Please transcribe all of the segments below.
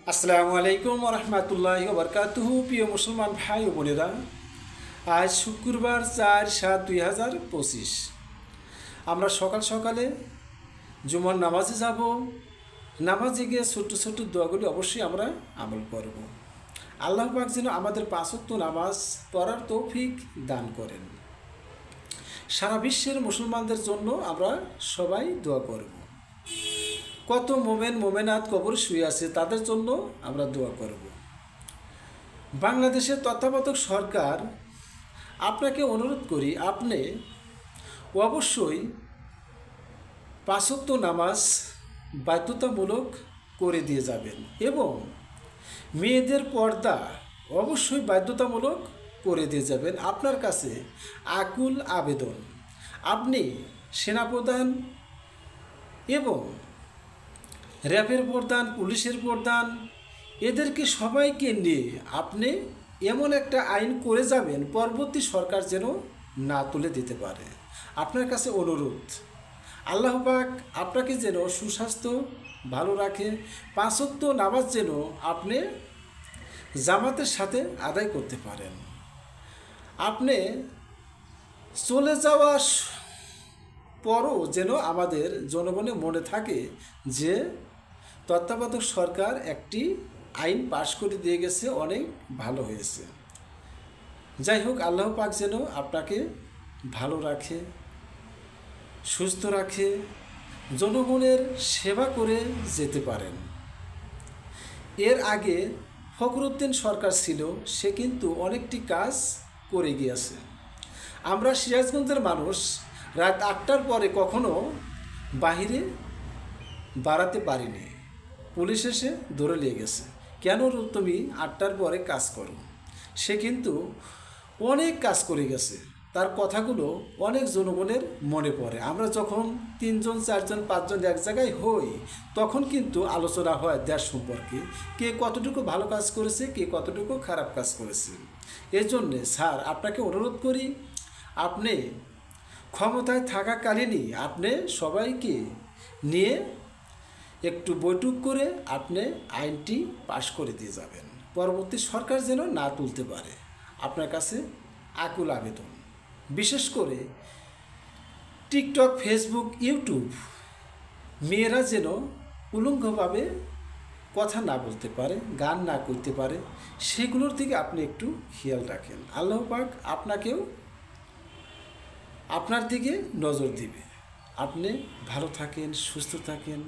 আসসালামু আলাইকুম রহমতুল্লাহি ওবরকাতুহু। প্রিয় মুসলমান ভাই ও বোনেরা, আজ শুক্রবার 4/7/2025। আমরা সকাল সকালে জুমার নামাজে যাব। নামাজে গিয়ে ছোট্ট ছোট্ট দোয়াগুলি অবশ্যই আমরা আমল করব। আল্লাহ পাক যেন আমাদের 5 ওয়াক্ত নামাজ পড়ার তৌফিক দান করেন। সারা বিশ্বের মুসলমানদের জন্য আমরা সবাই দোয়া করব। কত মোমেন মোমেনাত কবর শুয়ে আছে, তাদের জন্য আমরা দোয়া করব। বাংলাদেশের তত্ত্বাবধায়ক সরকার, আপনাকে অনুরোধ করি, আপনি অবশ্যই 5 ওয়াক্ত নামাজ বাধ্যতামূলক করে দিয়ে যাবেন এবং মেয়েদের পর্দা অবশ্যই বাধ্যতামূলক করে দিয়ে যাবেন। আপনার কাছে আকুল আবেদন, আপনি সেনাপ্রধান এবং র্যাবের প্রধান, পুলিশের প্রধান, এদেরকে সবাইকে নিয়ে আপনি এমন একটা আইন করে যাবেন পরবর্তী সরকার যেন না তুলে দিতে পারে। আপনার কাছে অনুরোধ, আল্লাহ পাক আপনাকে যেন সুস্বাস্থ্য ভালো রাখে। 5 ওয়াক্ত নামাজ যেন আপনি জামাতের সাথে আদায় করতে পারেন। আপনি চলে যাওয়ার পরও যেন আমাদের জনগণের মনে থাকে যে তত্ত্বাবধায়ক সরকার একটি আইন পাশ করে দিয়ে গেছে, অনেক ভালো হয়েছে। যাই হোক, আল্লাহ পাক যেন আপনাকে ভালো রাখে, সুস্থ রাখে, জনগণের সেবা করে যেতে পারেন। এর আগে ফখরুদ্দিন সরকার ছিল, সে কিন্তু অনেকটি কাজ করে গিয়েছে। আমরা সিরাজগঞ্জের মানুষ রাত 8টার পরে কখনো বাহিরে বাড়াতে পারিনি। পুলিশ এসে ধরে নিয়ে গেছে, কেন তুমি 8টার পরে কাজ করো। সে কিন্তু অনেক কাজ করে গেছে, তার কথাগুলো অনেক জনগণের মনে পড়ে। আমরা যখন 3 জন 4 জন 5 জন এক জায়গায় হই, তখন কিন্তু আলোচনা হয় দেশ সম্পর্কে, কে কতটুকু ভালো কাজ করেছে, কে কতটুকু খারাপ কাজ করেছে। এই জন্যে স্যার, আপনাকে অনুরোধ করি, আপনি ক্ষমতায় থাকাকালীনই আপনি সবাইকে নিয়ে একটু বৈঠক করে আপনি আইনটি পাশ করে দিয়ে যাবেন, পরবর্তী সরকার যেন না তুলতে পারে। আপনার কাছে আকুল আবেদন। বিশেষ করে টিকটক, ফেসবুক, ইউটিউব, মেয়েরা যেন উলঙ্গভাবে কথা না বলতে পারে, গান না করতে পারে, সেগুলোর দিকে আপনি একটু খেয়াল রাখেন। আল্লাহ পাক আপনাকেও আপনার দিকে নজর দিবে। আপনি ভালো থাকেন, সুস্থ থাকেন।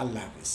আল্লাহ হাফেজ।